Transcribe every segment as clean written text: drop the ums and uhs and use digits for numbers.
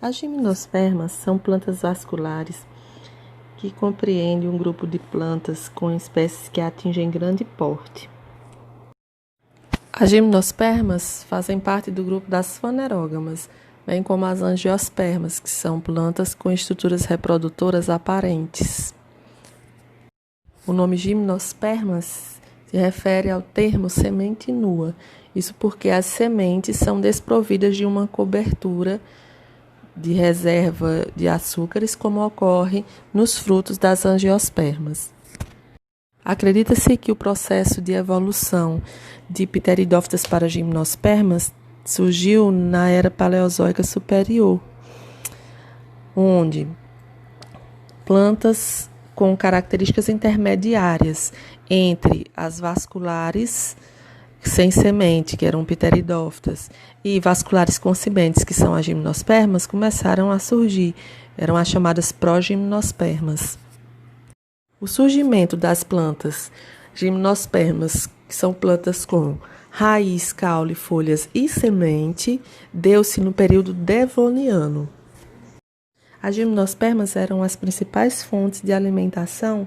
As gimnospermas são plantas vasculares que compreendem um grupo de plantas com espécies que atingem grande porte. As gimnospermas fazem parte do grupo das fanerógamas, bem como as angiospermas, que são plantas com estruturas reprodutoras aparentes. O nome gimnospermas se refere ao termo semente nua, isso porque as sementes são desprovidas de uma cobertura de reserva de açúcares, como ocorre nos frutos das angiospermas. Acredita-se que o processo de evolução de pteridófitas para gimnospermas surgiu na era paleozoica superior, onde plantas com características intermediárias entre as vasculares sem semente, que eram pteridófitas, e vasculares com sementes, que são as gimnospermas, começaram a surgir. Eram as chamadas progimnospermas. O surgimento das plantas gimnospermas, que são plantas com raiz, caule, folhas e semente, deu-se no período devoniano. As gimnospermas eram as principais fontes de alimentação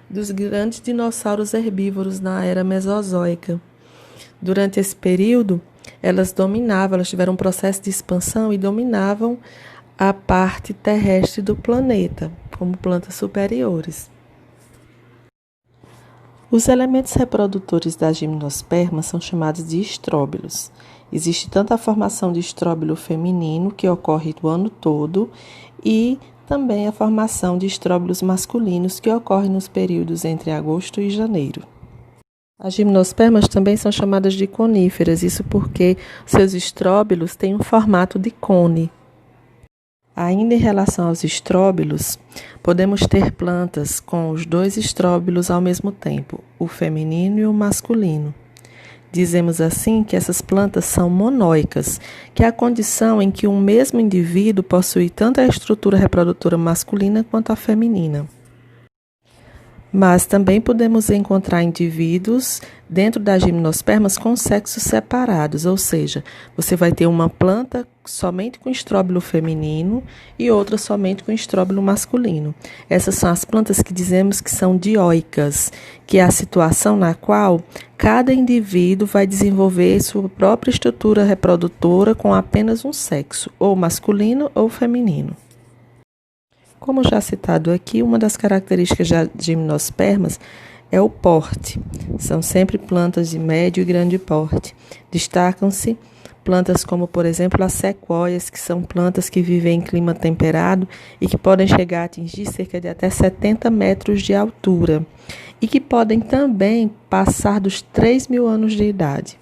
dos grandes dinossauros herbívoros na era mesozoica. Durante esse período, elas tiveram um processo de expansão e dominavam a parte terrestre do planeta, como plantas superiores. Os elementos reprodutores das gimnospermas são chamados de estróbilos. Existe tanto a formação de estróbilo feminino, que ocorre o ano todo, e também a formação de estróbilos masculinos, que ocorre nos períodos entre agosto e janeiro. As gimnospermas também são chamadas de coníferas, isso porque seus estróbilos têm um formato de cone. Ainda em relação aos estróbilos, podemos ter plantas com os dois estróbilos ao mesmo tempo, o feminino e o masculino. Dizemos assim que essas plantas são monóicas, que é a condição em que um mesmo indivíduo possui tanto a estrutura reprodutora masculina quanto a feminina. Mas também podemos encontrar indivíduos dentro das gimnospermas com sexos separados, ou seja, você vai ter uma planta somente com estróbilo feminino e outra somente com estróbilo masculino. Essas são as plantas que dizemos que são dioicas, que é a situação na qual cada indivíduo vai desenvolver sua própria estrutura reprodutora com apenas um sexo, ou masculino ou feminino. Como já citado aqui, uma das características das gimnospermas é o porte. São sempre plantas de médio e grande porte. Destacam-se plantas como, por exemplo, as sequoias, que são plantas que vivem em clima temperado e que podem chegar a atingir cerca de até 70 metros de altura e que podem também passar dos 3.000 anos de idade.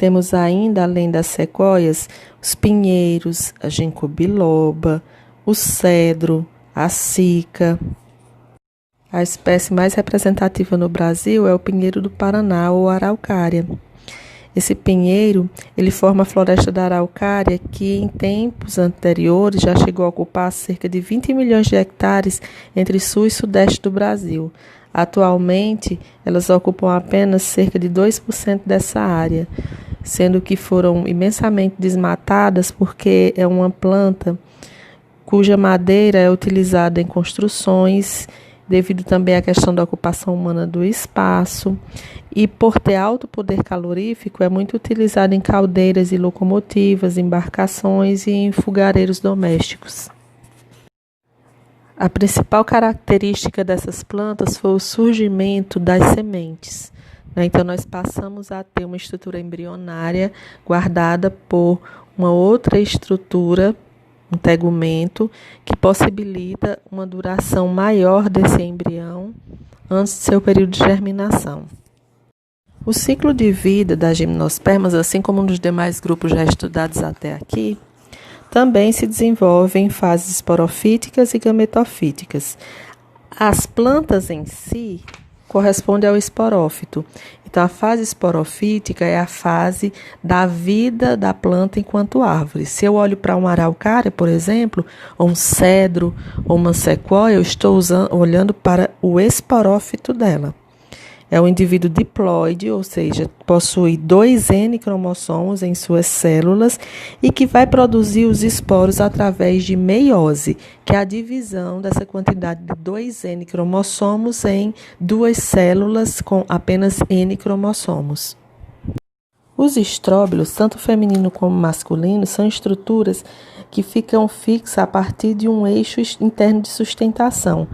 Temos ainda, além das sequoias, os pinheiros, a ginkgo biloba, o cedro, a sica. A espécie mais representativa no Brasil é o pinheiro do Paraná, ou araucária. Esse pinheiro, ele forma a floresta da araucária, que em tempos anteriores já chegou a ocupar cerca de 20 milhões de hectares entre sul e sudeste do Brasil. Atualmente, elas ocupam apenas cerca de 2% dessa área, sendo que foram imensamente desmatadas porque é uma planta cuja madeira é utilizada em construções, devido também à questão da ocupação humana do espaço, e por ter alto poder calorífico, é muito utilizada em caldeiras e locomotivas, embarcações e em fogareiros domésticos. A principal característica dessas plantas foi o surgimento das sementes. Então, nós passamos a ter uma estrutura embrionária guardada por uma outra estrutura, um tegumento, que possibilita uma duração maior desse embrião antes de seu período de germinação. O ciclo de vida das gimnospermas, assim como nos demais grupos já estudados até aqui, também se desenvolve em fases esporofíticas e gametofíticas. As plantas em si correspondem ao esporófito. Então, a fase esporofítica é a fase da vida da planta enquanto árvore. Se eu olho para uma araucária, por exemplo, ou um cedro, ou uma sequoia, eu estou olhando para o esporófito dela. É um indivíduo diploide, ou seja, possui 2 N-cromossomos em suas células e que vai produzir os esporos através de meiose, que é a divisão dessa quantidade de 2 N-cromossomos em 2 células com apenas N-cromossomos. Os estróbilos, tanto feminino como masculino, são estruturas que ficam fixas a partir de um eixo interno de sustentação,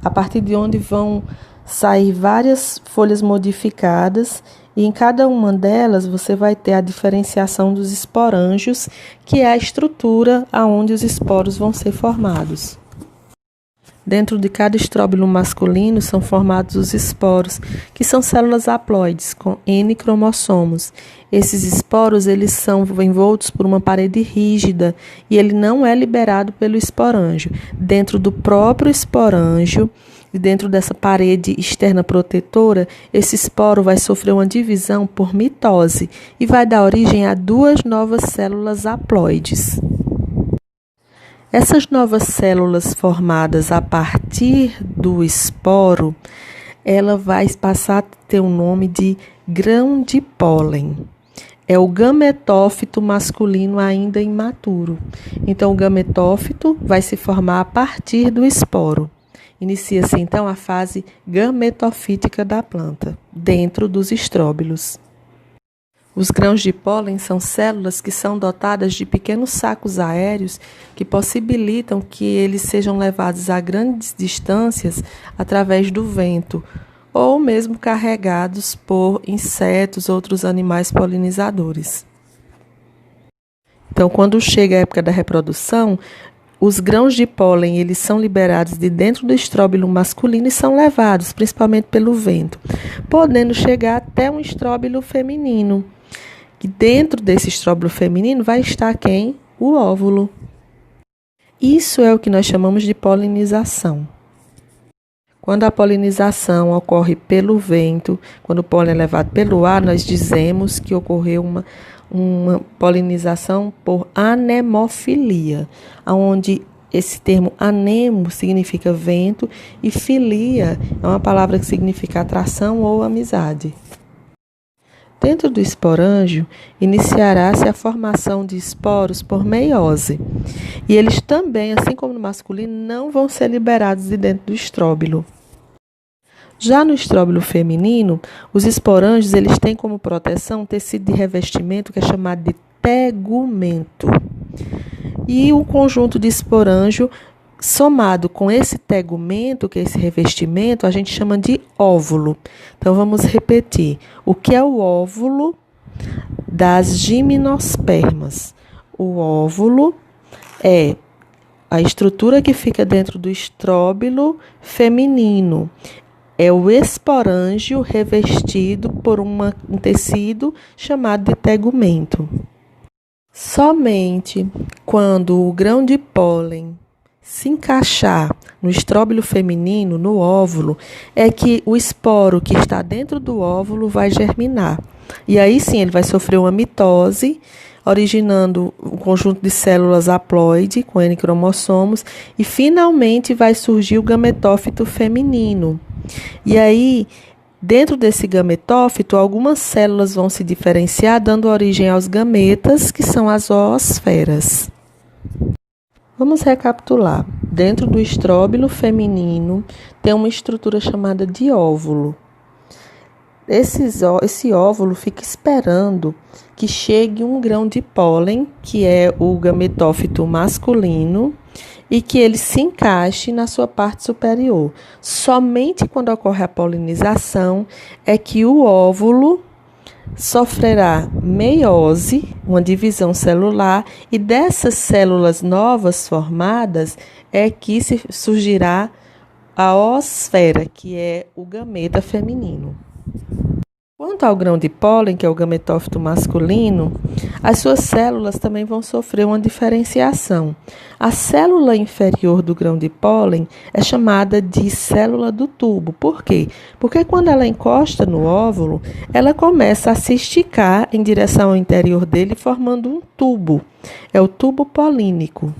a partir de onde vão sair várias folhas modificadas e em cada uma delas você vai ter a diferenciação dos esporângios, que é a estrutura aonde os esporos vão ser formados. Dentro de cada estróbilo masculino são formados os esporos, que são células haploides com N cromossomos. Esses esporos eles são envoltos por uma parede rígida e ele não é liberado pelo esporângio. Dentro do próprio esporângio e dentro dessa parede externa protetora, esse esporo vai sofrer uma divisão por mitose e vai dar origem a 2 novas células haploides. Essas novas células formadas a partir do esporo, ela vai passar a ter o nome de grão de pólen. É o gametófito masculino ainda imaturo. Então, o gametófito vai se formar a partir do esporo. Inicia-se, então, a fase gametofítica da planta, dentro dos estróbilos. Os grãos de pólen são células que são dotadas de pequenos sacos aéreos que possibilitam que eles sejam levados a grandes distâncias através do vento, ou mesmo carregados por insetos, outros animais polinizadores. Então, quando chega a época da reprodução, os grãos de pólen eles são liberados de dentro do estróbilo masculino e são levados, principalmente pelo vento, podendo chegar até um estróbilo feminino. E dentro desse estróbilo feminino vai estar quem? O óvulo. Isso é o que nós chamamos de polinização. Quando a polinização ocorre pelo vento, quando o pólen é levado pelo ar, nós dizemos que ocorreu uma polinização por anemofilia, onde esse termo anemo significa vento e filia é uma palavra que significa atração ou amizade. Dentro do esporângio, iniciará-se a formação de esporos por meiose. E eles também, assim como no masculino, não vão ser liberados de dentro do estróbilo. Já no estróbilo feminino, os esporângios eles têm como proteção um tecido de revestimento que é chamado de tegumento. E o conjunto de esporângio, somado com esse tegumento, que é esse revestimento, a gente chama de óvulo. Então, vamos repetir. O que é o óvulo das gimnospermas? O óvulo é a estrutura que fica dentro do estróbilo feminino. É o esporângio revestido por um tecido chamado de tegumento. Somente quando o grão de pólen se encaixar no estróbilo feminino, no óvulo, é que o esporo que está dentro do óvulo vai germinar. E aí sim ele vai sofrer uma mitose, originando um conjunto de células haploide com N cromossomos e finalmente vai surgir o gametófito feminino. E aí, dentro desse gametófito, algumas células vão se diferenciar, dando origem aos gametas, que são as zoosferas. Vamos recapitular. Dentro do estróbilo feminino tem uma estrutura chamada de óvulo. Esse óvulo fica esperando que chegue um grão de pólen, que é o gametófito masculino, e que ele se encaixe na sua parte superior. Somente quando ocorre a polinização é que o óvulo sofrerá meiose, uma divisão celular, e dessas células novas formadas é que surgirá a oosfera, que é o gameta feminino. Quanto ao grão de pólen, que é o gametófito masculino, as suas células também vão sofrer uma diferenciação. A célula inferior do grão de pólen é chamada de célula do tubo. Por quê? Porque quando ela encosta no óvulo, ela começa a se esticar em direção ao interior dele, formando um tubo. É o tubo polínico.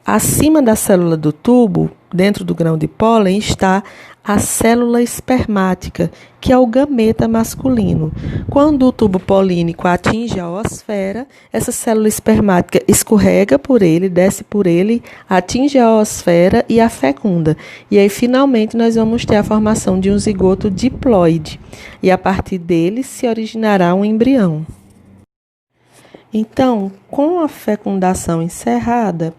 Acima da célula do tubo, dentro do grão de pólen, está a célula espermática, que é o gameta masculino. Quando o tubo polínico atinge a oosfera, essa célula espermática escorrega por ele, desce por ele, atinge a oosfera e a fecunda. E aí, finalmente, nós vamos ter a formação de um zigoto diploide. E a partir dele se originará um embrião. Então, com a fecundação encerrada,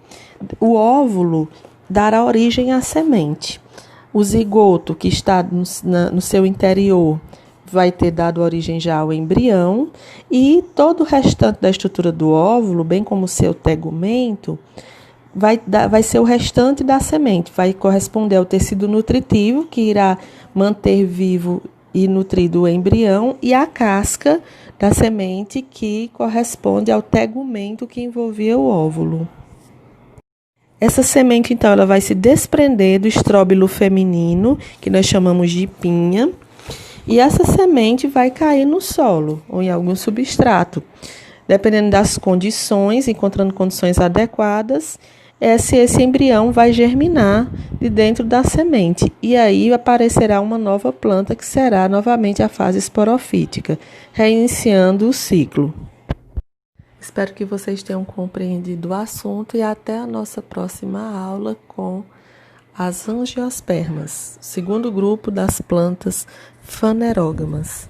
o óvulo dará origem à semente. O zigoto, que está no seu interior, vai ter dado origem já ao embrião, e todo o restante da estrutura do óvulo, bem como o seu tegumento, vai ser o restante da semente, vai corresponder ao tecido nutritivo, que irá manter vivo e nutrido o embrião, e a casca da semente, que corresponde ao tegumento que envolvia o óvulo. Essa semente, então, ela vai se desprender do estróbilo feminino, que nós chamamos de pinha, e essa semente vai cair no solo ou em algum substrato. Dependendo das condições, encontrando condições adequadas, esse embrião vai germinar de dentro da semente. E aí aparecerá uma nova planta, que será novamente a fase esporofítica, reiniciando o ciclo. Espero que vocês tenham compreendido o assunto e até a nossa próxima aula com as angiospermas, segundo grupo das plantas fanerógamas.